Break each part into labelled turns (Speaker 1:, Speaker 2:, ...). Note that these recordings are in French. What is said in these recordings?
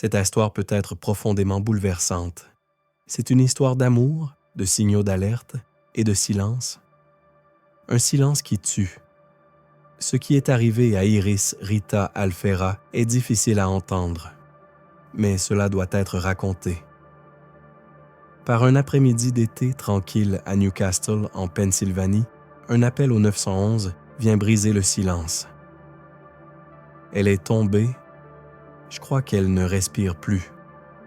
Speaker 1: Cette histoire peut être profondément bouleversante. C'est une histoire d'amour, de signaux d'alerte et de silence. Un silence qui tue. Ce qui est arrivé à Iris Rita Alfera est difficile à entendre, mais cela doit être raconté. Par un après-midi d'été tranquille à Newcastle, en Pennsylvanie, un appel au 911 vient briser le silence. Elle est tombée. Je crois qu'elle ne respire plus,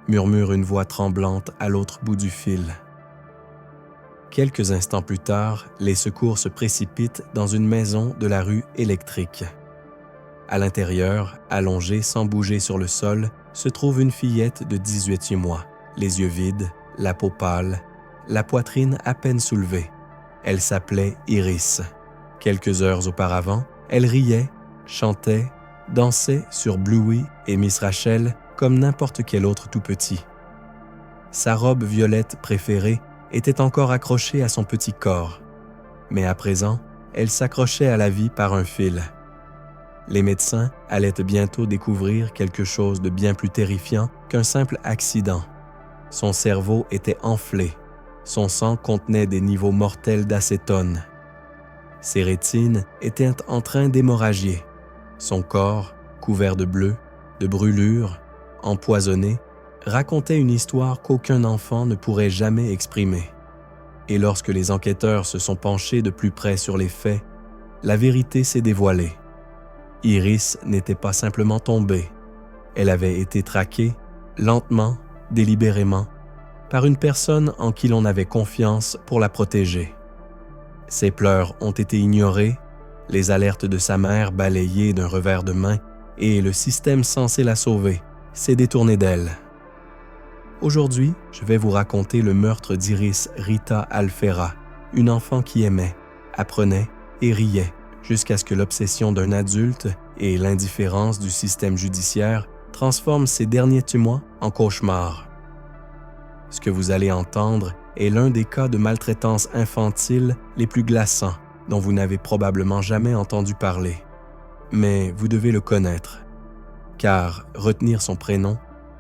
Speaker 1: murmure une voix tremblante à l'autre bout du fil. Quelques instants plus tard, les secours se précipitent dans une maison de la rue Électrique. À l'intérieur, allongée sans bouger sur le sol, se trouve une fillette de 18 mois, les yeux vides, la peau pâle, la poitrine à peine soulevée. Elle s'appelait Iris. Quelques heures auparavant, elle riait, chantait, dansait sur Bluey et Miss Rachel comme n'importe quel autre tout petit. Sa robe violette préférée était encore accrochée à son petit corps, mais à présent, elle s'accrochait à la vie par un fil. Les médecins allaient bientôt découvrir quelque chose de bien plus terrifiant qu'un simple accident. Son cerveau était enflé, son sang contenait des niveaux mortels d'acétone. Ses rétines étaient en train d'hémorragier. Son corps, couvert de bleu, de brûlures, empoisonné, racontait une histoire qu'aucun enfant ne pourrait jamais exprimer. Et lorsque les enquêteurs se sont penchés de plus près sur les faits, la vérité s'est dévoilée. Iris n'était pas simplement tombée. Elle avait été traquée, lentement, délibérément, par une personne en qui l'on avait confiance pour la protéger. Ses pleurs ont été ignorés, les alertes de sa mère balayées d'un revers de main et le système censé la sauver s'est détourné d'elle. Aujourd'hui, je vais vous raconter le meurtre d'Iris Rita Alfera, une enfant qui aimait, apprenait et riait jusqu'à ce que l'obsession d'un adulte et l'indifférence du système judiciaire transforment ses derniers mois en cauchemars. Ce que vous allez entendre est l'un des cas de maltraitance infantile les plus glaçants dont vous n'avez probablement jamais entendu parler. Mais vous devez le connaître, car retenir son prénom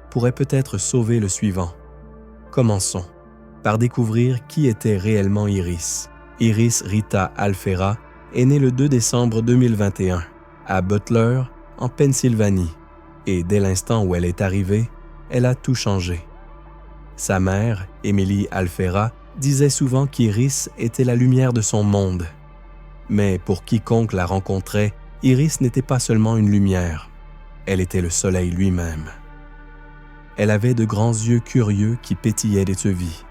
Speaker 1: pourrait peut-être sauver le suivant. Commençons par découvrir qui était réellement Iris. Iris Rita Alfera est née le 2 décembre 2021 à Butler, en Pennsylvanie, et dès l'instant où elle est arrivée, elle a tout changé. Sa mère, Emily Alfera, disait souvent qu'Iris était la lumière de son monde. Mais pour quiconque la rencontrait, Iris n'était pas seulement une lumière, elle était le soleil lui-même. Elle avait de grands yeux curieux qui pétillaient d'étevie,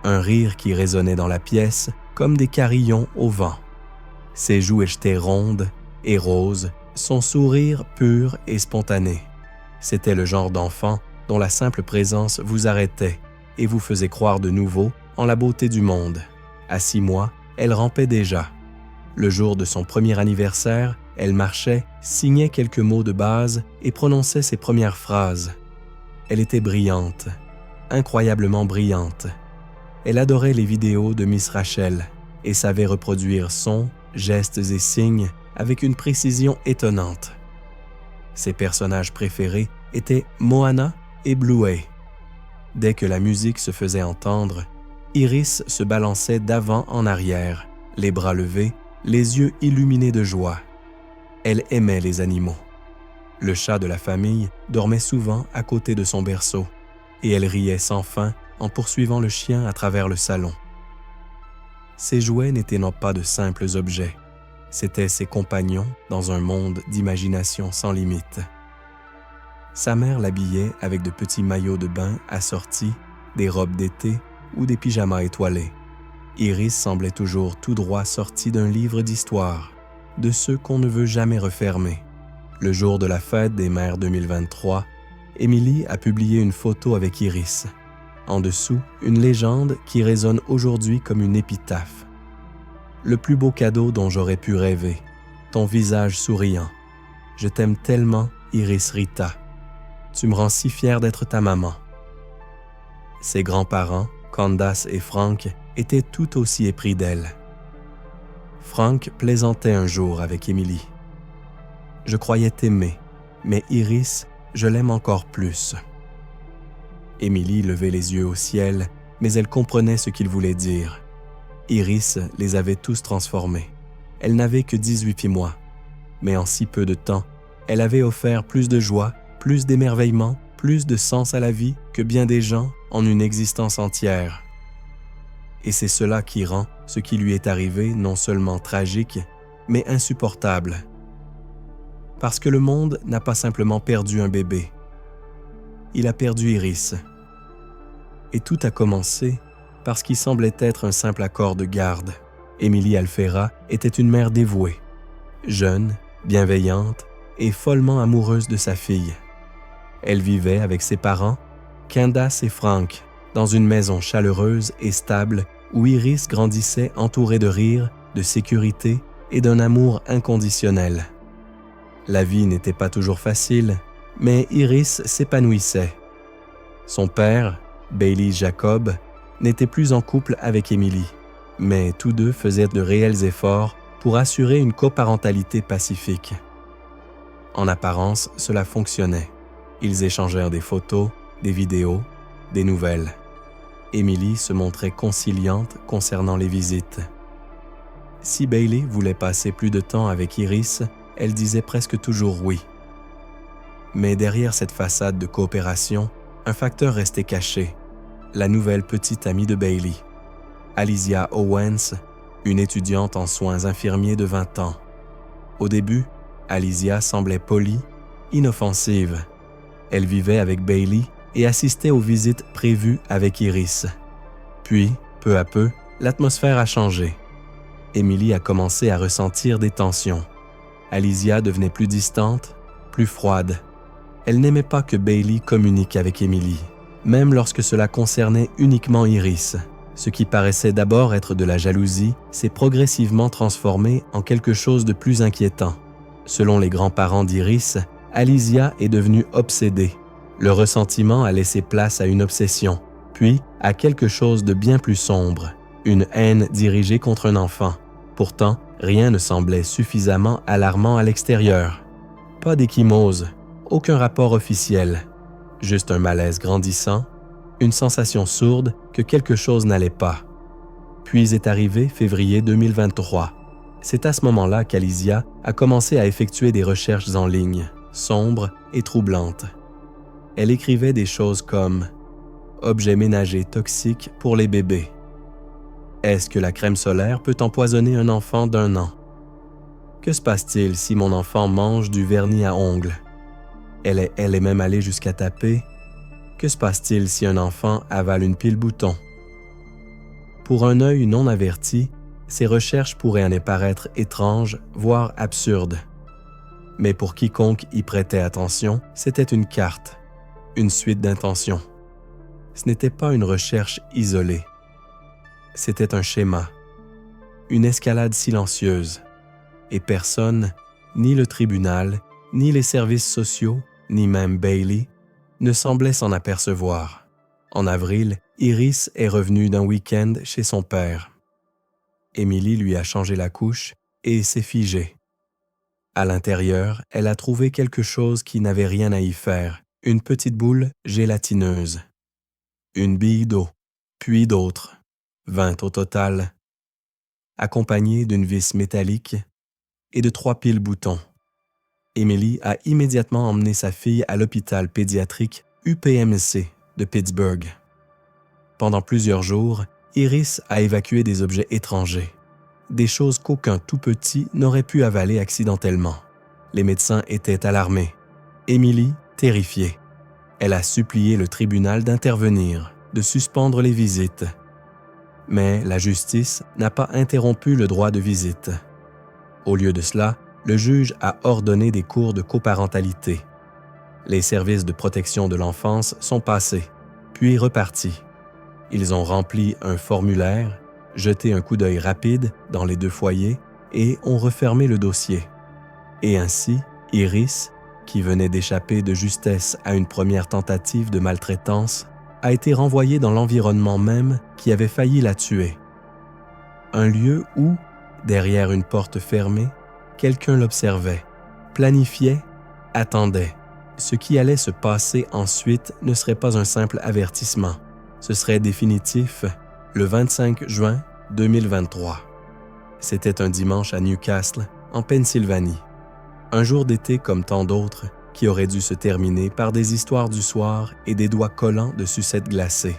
Speaker 1: un rire qui résonnait dans la pièce comme des carillons au vent. Ses joues étaient rondes et roses, son sourire pur et spontané. C'était le genre d'enfant dont la simple présence vous arrêtait et vous faisait croire de nouveau en la beauté du monde. À 6 mois, elle rampait déjà. Le jour de son premier anniversaire, elle marchait, signait quelques mots de base et prononçait ses premières phrases. Elle était brillante, incroyablement brillante. Elle adorait les vidéos de Miss Rachel et savait reproduire sons, gestes et signes avec une précision étonnante. Ses personnages préférés étaient Moana et Bluey. Dès que la musique se faisait entendre, Iris se balançait d'avant en arrière, les bras levés, les yeux illuminés de joie. Elle aimait les animaux. Le chat de la famille dormait souvent à côté de son berceau, et elle riait sans fin en poursuivant le chien à travers le salon. Ses jouets n'étaient non pas de simples objets, c'étaient ses compagnons dans un monde d'imagination sans limite. Sa mère l'habillait avec de petits maillots de bain assortis, des robes d'été ou des pyjamas étoilés. Iris semblait toujours tout droit sortie d'un livre d'histoire, de ceux qu'on ne veut jamais refermer. Le jour de la fête des mères 2023, Emily a publié une photo avec Iris. En dessous, une légende qui résonne aujourd'hui comme une épitaphe. Le plus beau cadeau dont j'aurais pu rêver, ton visage souriant. Je t'aime tellement, Iris Rita. Tu me rends si fier d'être ta maman. Ses grands-parents, Candace et Frank, étaient tout aussi épris d'elle. Frank plaisantait un jour avec Emily. « Je croyais t'aimer, mais Iris, je l'aime encore plus. Émilie levait les yeux au ciel, mais elle comprenait ce qu'il voulait dire. Iris les avait tous transformés. Elle n'avait que 18 mois, mais en si peu de temps, elle avait offert plus de joie, plus d'émerveillement, plus de sens à la vie que bien des gens en une existence entière. Et c'est cela qui rend ce qui lui est arrivé non seulement tragique, mais insupportable. Parce que le monde n'a pas simplement perdu un bébé. Il a perdu Iris. Et tout a commencé parce qu'il semblait être un simple accord de garde. Émilie Alfera était une mère dévouée, jeune, bienveillante et follement amoureuse de sa fille. Elle vivait avec ses parents, Candace et Frank, dans une maison chaleureuse et stable où Iris grandissait entourée de rire, de sécurité et d'un amour inconditionnel. La vie n'était pas toujours facile, mais Iris s'épanouissait. Son père, Bailey Jacob, n'était plus en couple avec Émilie, mais tous deux faisaient de réels efforts pour assurer une coparentalité pacifique. En apparence, cela fonctionnait. Ils échangèrent des photos, des vidéos, des nouvelles. Émilie se montrait conciliante concernant les visites. Si Bailey voulait passer plus de temps avec Iris, elle disait presque toujours oui. Mais derrière cette façade de coopération, un facteur restait caché, la nouvelle petite amie de Bailey, Alicia Owens, une étudiante en soins infirmiers de 20 ans. Au début, Alicia semblait polie, inoffensive. Elle vivait avec Bailey et assistait aux visites prévues avec Iris. Puis, peu à peu, l'atmosphère a changé. Émilie a commencé à ressentir des tensions. Alicia devenait plus distante, plus froide. Elle n'aimait pas que Bailey communique avec Émilie, même lorsque cela concernait uniquement Iris. Ce qui paraissait d'abord être de la jalousie s'est progressivement transformé en quelque chose de plus inquiétant. Selon les grands-parents d'Iris, Alicia est devenue obsédée. Le ressentiment a laissé place à une obsession, puis à quelque chose de bien plus sombre, une haine dirigée contre un enfant. Pourtant, rien ne semblait suffisamment alarmant à l'extérieur. Pas d'échymose, aucun rapport officiel, juste un malaise grandissant, une sensation sourde que quelque chose n'allait pas. Puis est arrivé février 2023. C'est à ce moment-là qu'Alicia a commencé à effectuer des recherches en ligne, sombres et troublantes. Elle écrivait des choses comme « Objet ménager toxique pour les bébés ». Est-ce que la crème solaire peut empoisonner un enfant d'1 an? Que se passe-t-il si mon enfant mange du vernis à ongles? Elle est même allée jusqu'à taper « Que se passe-t-il si un enfant avale une pile bouton? » Pour un œil non averti, ces recherches pourraient en paraître étranges, voire absurdes. Mais pour quiconque y prêtait attention, c'était une carte, une suite d'intentions. Ce n'était pas une recherche isolée. C'était un schéma, une escalade silencieuse. Et personne, ni le tribunal, ni les services sociaux, ni même Bailey, ne semblait s'en apercevoir. En avril, Iris est revenue d'un week-end chez son père. Émilie lui a changé la couche et s'est figée. À l'intérieur, elle a trouvé quelque chose qui n'avait rien à y faire, une petite boule gélatineuse. Une bille d'eau, puis d'autres, 20 au total, accompagnée d'une vis métallique et de 3 piles boutons. Émilie a immédiatement emmené sa fille à l'hôpital pédiatrique UPMC de Pittsburgh. Pendant plusieurs jours, Iris a évacué des objets étrangers, des choses qu'aucun tout petit n'aurait pu avaler accidentellement. Les médecins étaient alarmés. Émilie, terrifiée. Elle a supplié le tribunal d'intervenir, de suspendre les visites. Mais la justice n'a pas interrompu le droit de visite. Au lieu de cela, le juge a ordonné des cours de coparentalité. Les services de protection de l'enfance sont passés, puis repartis. Ils ont rempli un formulaire, jeté un coup d'œil rapide dans les 2 foyers et ont refermé le dossier. Et ainsi, Iris, qui venait d'échapper de justesse à une première tentative de maltraitance, a été renvoyée dans l'environnement même qui avait failli la tuer. Un lieu où, derrière une porte fermée, quelqu'un l'observait, planifiait, attendait. Ce qui allait se passer ensuite ne serait pas un simple avertissement. Ce serait définitif le 25 juin 2023. C'était un dimanche à Newcastle, en Pennsylvanie. Un jour d'été comme tant d'autres, qui aurait dû se terminer par des histoires du soir et des doigts collants de sucettes glacées.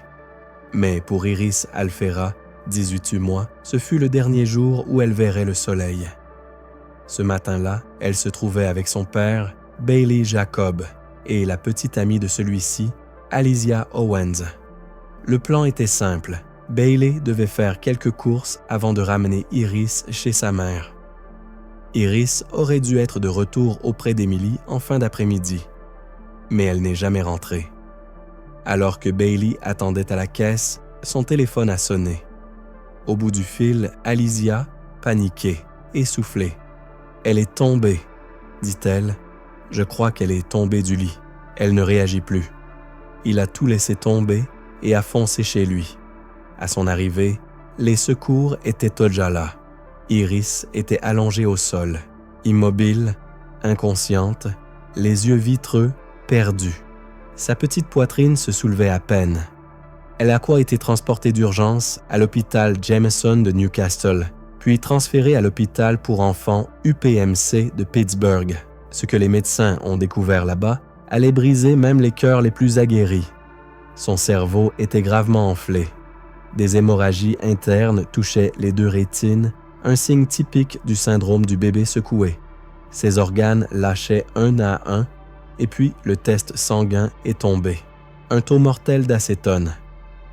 Speaker 1: Mais pour Iris Alfera, 18 mois, ce fut le dernier jour où elle verrait le soleil. Ce matin-là, elle se trouvait avec son père, Bailey Jacob, et la petite amie de celui-ci, Alicia Owens. Le plan était simple. Bailey devait faire quelques courses avant de ramener Iris chez sa mère. Iris aurait dû être de retour auprès d'Emily en fin d'après-midi, mais elle n'est jamais rentrée. Alors que Bailey attendait à la caisse, son téléphone a sonné. Au bout du fil, Alicia, paniquée, essoufflée. « Elle est tombée », dit-elle. « Je crois qu'elle est tombée du lit. Elle ne réagit plus. » Il a tout laissé tomber et a foncé chez lui. À son arrivée, les secours étaient déjà là. Iris était allongée au sol, immobile, inconsciente, les yeux vitreux, perdus. Sa petite poitrine se soulevait à peine. Elle a été transportée d'urgence à l'hôpital Jameson de Newcastle, puis transférée à l'hôpital pour enfants UPMC de Pittsburgh. Ce que les médecins ont découvert là-bas allait briser même les cœurs les plus aguerris. Son cerveau était gravement enflé. Des hémorragies internes touchaient les deux rétines, un signe typique du syndrome du bébé secoué. Ses organes lâchaient un à un, et puis le test sanguin est tombé. Un taux mortel d'acétone.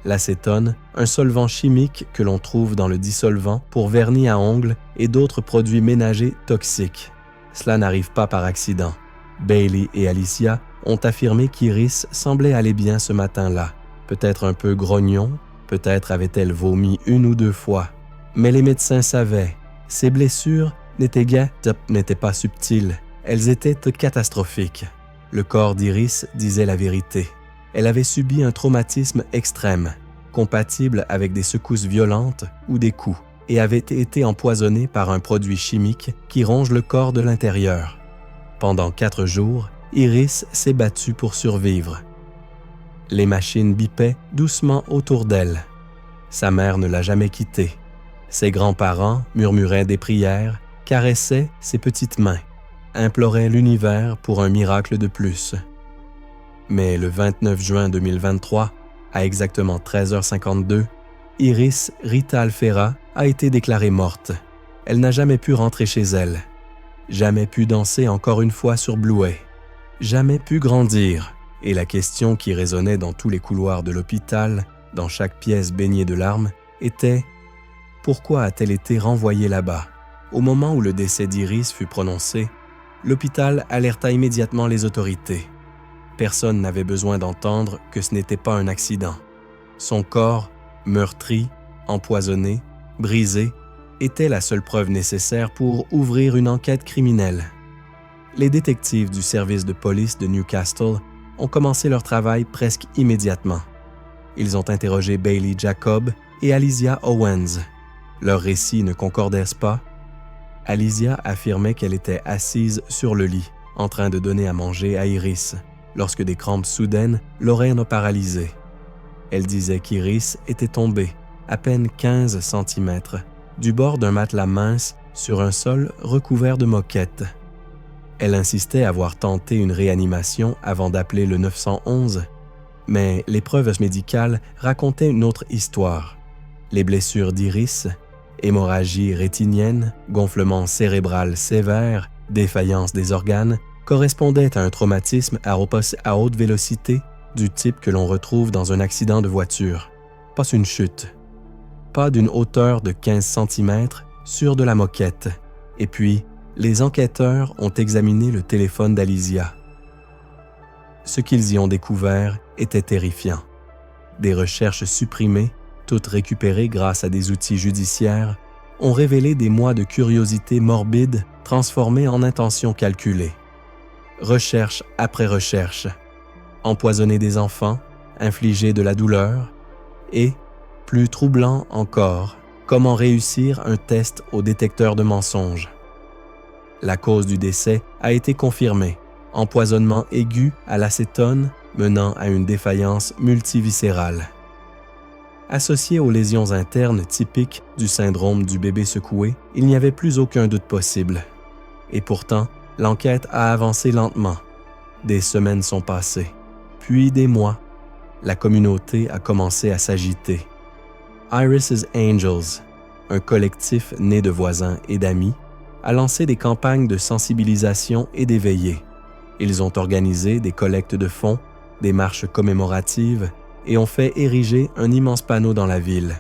Speaker 1: L'acétone, un solvant chimique que l'on trouve dans le dissolvant pour vernis à ongles et d'autres produits ménagers toxiques. Cela n'arrive pas par accident. Bailey et Alicia ont affirmé qu'Iris semblait aller bien ce matin-là. Peut-être un peu grognon, peut-être avait-elle vomi 1 ou 2 fois. Mais les médecins savaient, ces blessures n'étaient pas subtiles, elles étaient catastrophiques. Le corps d'Iris disait la vérité. Elle avait subi un traumatisme extrême, compatible avec des secousses violentes ou des coups, et avait été empoisonnée par un produit chimique qui ronge le corps de l'intérieur. Pendant 4 jours, Iris s'est battue pour survivre. Les machines bipaient doucement autour d'elle. Sa mère ne l'a jamais quittée. Ses grands-parents murmuraient des prières, caressaient ses petites mains, imploraient l'univers pour un miracle de plus. Mais le 29 juin 2023, à exactement 13h52, Iris Rita Alfera a été déclarée morte. Elle n'a jamais pu rentrer chez elle, jamais pu danser encore une fois sur Bluey, jamais pu grandir. Et la question qui résonnait dans tous les couloirs de l'hôpital, dans chaque pièce baignée de larmes, était « Pourquoi a-t-elle été renvoyée là-bas ?» Au moment où le décès d'Iris fut prononcé, l'hôpital alerta immédiatement les autorités. Personne n'avait besoin d'entendre que ce n'était pas un accident. Son corps, meurtri, empoisonné, brisé, était la seule preuve nécessaire pour ouvrir une enquête criminelle. Les détectives du service de police de Newcastle ont commencé leur travail presque immédiatement. Ils ont interrogé Bailey Jacob et Alicia Owens. Leurs récits ne concordaient pas. Alicia affirmait qu'elle était assise sur le lit, en train de donner à manger à Iris, lorsque des crampes soudaines l'auraient paralysée. Elle disait qu'Iris était tombée, à peine 15 cm, du bord d'un matelas mince sur un sol recouvert de moquettes. Elle insistait avoir tenté une réanimation avant d'appeler le 911, mais les preuves médicales racontaient une autre histoire. Les blessures d'Iris, hémorragie rétinienne, gonflement cérébral sévère, défaillance des organes, correspondaient à un traumatisme à haute vélocité du type que l'on retrouve dans un accident de voiture. Pas une chute, pas d'une hauteur de 15 cm sur de la moquette. Et puis, les enquêteurs ont examiné le téléphone d'Alicia. Ce qu'ils y ont découvert était terrifiant. Des recherches supprimées, toutes récupérées grâce à des outils judiciaires, ont révélé des mois de curiosité morbide transformés en intentions calculées. Recherche après recherche, empoisonner des enfants, infliger de la douleur, et, plus troublant encore, comment réussir un test au détecteur de mensonges. La cause du décès a été confirmée, empoisonnement aigu à l'acétone menant à une défaillance multiviscérale. Associé aux lésions internes typiques du syndrome du bébé secoué, il n'y avait plus aucun doute possible. Et pourtant, l'enquête a avancé lentement. Des semaines sont passées, puis des mois. La communauté a commencé à s'agiter. Iris's Angels, un collectif né de voisins et d'amis, a lancé des campagnes de sensibilisation et d'éveillé. Ils ont organisé des collectes de fonds, des marches commémoratives et ont fait ériger un immense panneau dans la ville.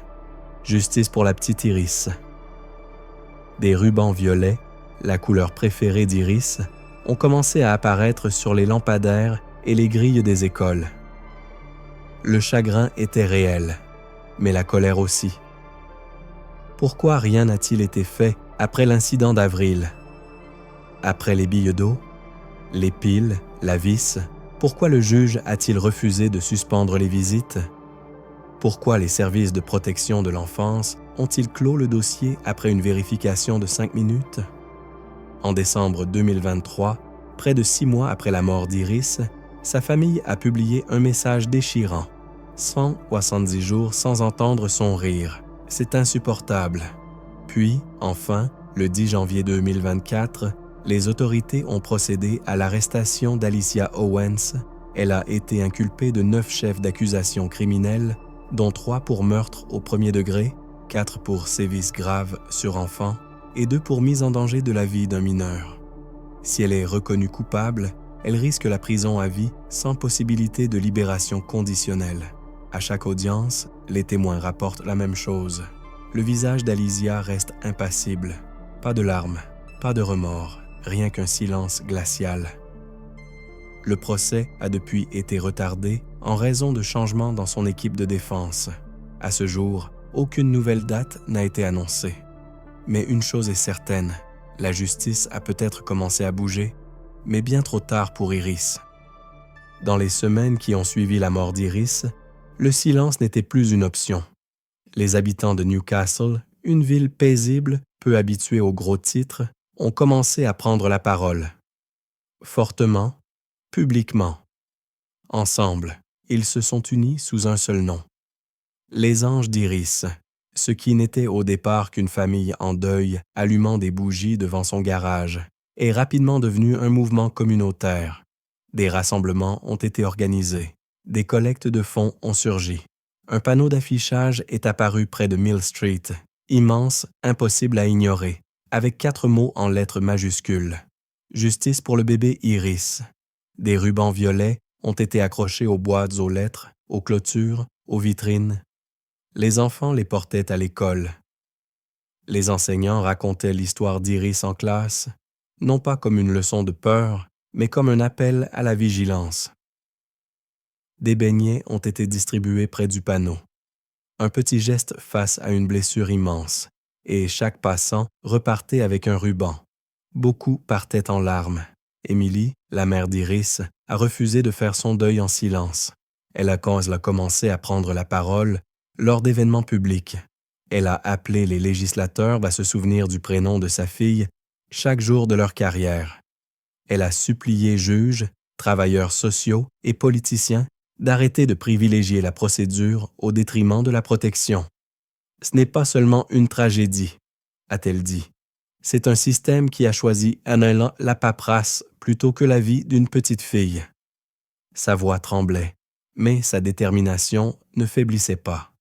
Speaker 1: Justice pour la petite Iris. Des rubans violets, la couleur préférée d'Iris, ont commencé à apparaître sur les lampadaires et les grilles des écoles. Le chagrin était réel, mais la colère aussi. Pourquoi rien n'a-t-il été fait après l'incident d'avril? Après les billes d'eau, les piles, la vis, pourquoi le juge a-t-il refusé de suspendre les visites? Pourquoi les services de protection de l'enfance ont-ils clos le dossier après une vérification de 5 minutes? En décembre 2023, près de 6 mois après la mort d'Iris, sa famille a publié un message déchirant. 170 jours sans entendre son rire. C'est insupportable. Puis, enfin, le 10 janvier 2024, les autorités ont procédé à l'arrestation d'Alicia Owens. Elle a été inculpée de 9 chefs d'accusation criminels, dont 3 pour meurtre au premier degré, 4 pour sévices graves sur enfants et 2 pour mise en danger de la vie d'un mineur. Si elle est reconnue coupable, elle risque la prison à vie sans possibilité de libération conditionnelle. À chaque audience, les témoins rapportent la même chose. Le visage d'Alicia reste impassible. Pas de larmes, pas de remords, rien qu'un silence glacial. Le procès a depuis été retardé en raison de changements dans son équipe de défense. À ce jour, aucune nouvelle date n'a été annoncée. Mais une chose est certaine, la justice a peut-être commencé à bouger, mais bien trop tard pour Iris. Dans les semaines qui ont suivi la mort d'Iris, le silence n'était plus une option. Les habitants de Newcastle, une ville paisible, peu habituée aux gros titres, ont commencé à prendre la parole. Fortement, publiquement. Ensemble, ils se sont unis sous un seul nom. Les Anges d'Iris, ce qui n'était au départ qu'une famille en deuil allumant des bougies devant son garage, est rapidement devenu un mouvement communautaire. Des rassemblements ont été organisés. Des collectes de fonds ont surgi. Un panneau d'affichage est apparu près de Mill Street, immense, impossible à ignorer, avec 4 mots en lettres majuscules. Justice pour le bébé Iris. Des rubans violets ont été accrochés aux boîtes aux lettres, aux clôtures, aux vitrines. Les enfants les portaient à l'école. Les enseignants racontaient l'histoire d'Iris en classe, non pas comme une leçon de peur, mais comme un appel à la vigilance. Des beignets ont été distribués près du panneau. Un petit geste face à une blessure immense, et chaque passant repartait avec un ruban. Beaucoup partaient en larmes. Émilie, la mère d'Iris, a refusé de faire son deuil en silence. Elle a commencé à prendre la parole lors d'événements publics. Elle a appelé les législateurs à se souvenir du prénom de sa fille chaque jour de leur carrière. Elle a supplié juges, travailleurs sociaux et politiciens d'arrêter de privilégier la procédure au détriment de la protection. Ce n'est pas seulement une tragédie, a-t-elle dit. C'est un système qui a choisi la paperasse plutôt que la vie d'une petite fille. Sa voix tremblait, mais sa détermination ne faiblissait pas.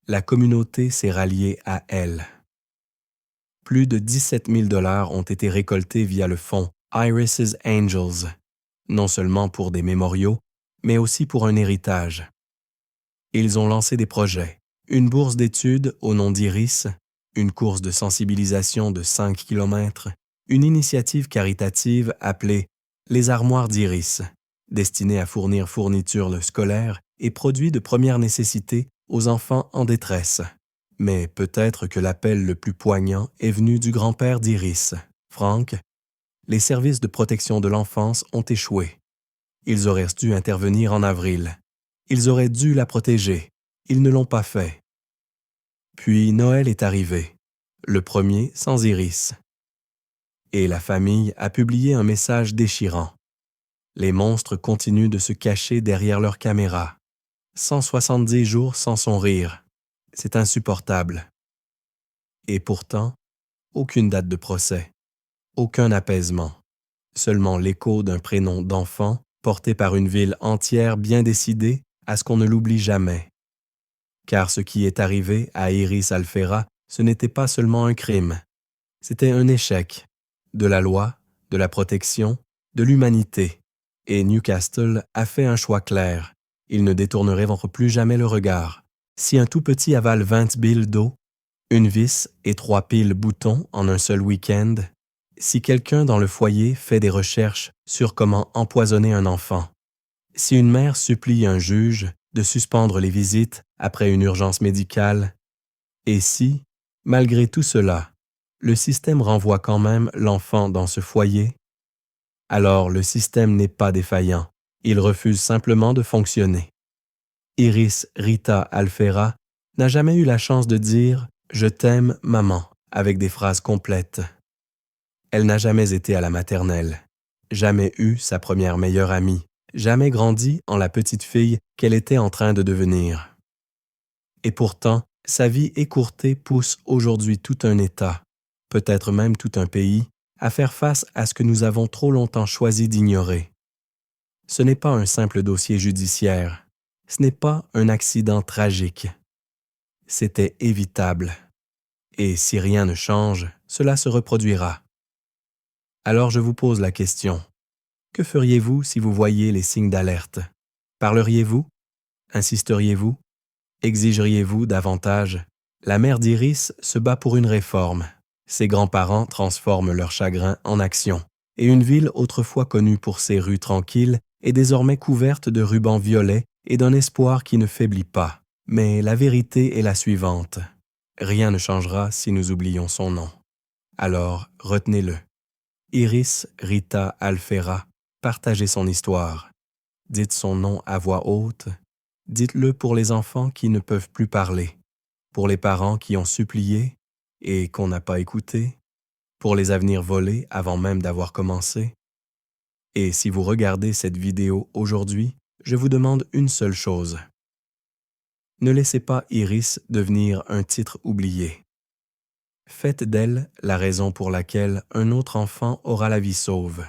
Speaker 1: La communauté s'est ralliée à elle. Plus de 17 000 $ ont été récoltés via le fonds Iris's Angels, non seulement pour des mémoriaux, mais aussi pour un héritage. Ils ont lancé des projets, une bourse d'études au nom d'Iris, une course de sensibilisation de 5 km, une initiative caritative appelée « Les armoires d'Iris », destinée à fournir fournitures scolaires et produits de première nécessité aux enfants en détresse. Mais peut-être que l'appel le plus poignant est venu du grand-père d'Iris, Frank. Les services de protection de l'enfance ont échoué. Ils auraient dû intervenir en avril. Ils auraient dû la protéger. Ils ne l'ont pas fait. Puis Noël est arrivé, le premier sans Iris. Et la famille a publié un message déchirant. Les monstres continuent de se cacher derrière leurs caméras. 170 jours sans son rire. C'est insupportable. Et pourtant, aucune date de procès, aucun apaisement, seulement l'écho d'un prénom d'enfant porté par une ville entière bien décidée à ce qu'on ne l'oublie jamais. Car ce qui est arrivé à Iris Alfera, ce n'était pas seulement un crime, c'était un échec de la loi, de la protection, de l'humanité. Et Newcastle a fait un choix clair. Il ne détournerait plus jamais le regard. Si un tout petit avale 20 billes d'eau, une vis et 3 piles boutons en un seul week-end, si quelqu'un dans le foyer fait des recherches sur comment empoisonner un enfant, si une mère supplie un juge de suspendre les visites après une urgence médicale, et si, malgré tout cela, le système renvoie quand même l'enfant dans ce foyer, alors le système n'est pas défaillant, il refuse simplement de fonctionner. Iris Rita Alfera n'a jamais eu la chance de dire « Je t'aime, maman » avec des phrases complètes. Elle n'a jamais été à la maternelle, jamais eu sa première meilleure amie, jamais grandi en la petite fille qu'elle était en train de devenir. Et pourtant, sa vie écourtée pousse aujourd'hui tout un État, peut-être même tout un pays, à faire face à ce que nous avons trop longtemps choisi d'ignorer. Ce n'est pas un simple dossier judiciaire, ce n'est pas un accident tragique. C'était évitable. Et si rien ne change, cela se reproduira. Alors je vous pose la question. Que feriez-vous si vous voyiez les signes d'alerte? Parleriez-vous? Insisteriez-vous? Exigeriez-vous davantage? La mère d'Iris se bat pour une réforme. Ses grands-parents transforment leur chagrin en action. Et une ville autrefois connue pour ses rues tranquilles est désormais couverte de rubans violets et d'un espoir qui ne faiblit pas. Mais la vérité est la suivante. Rien ne changera si nous oublions son nom. Alors, retenez-le. Iris Rita Alfera, partagez son histoire. Dites son nom à voix haute. Dites-le pour les enfants qui ne peuvent plus parler, pour les parents qui ont supplié et qu'on n'a pas écouté, pour les avenirs volés avant même d'avoir commencé. Et si vous regardez cette vidéo aujourd'hui, je vous demande une seule chose. Ne laissez pas Iris devenir un titre oublié. Faites d'elle la raison pour laquelle un autre enfant aura la vie sauve.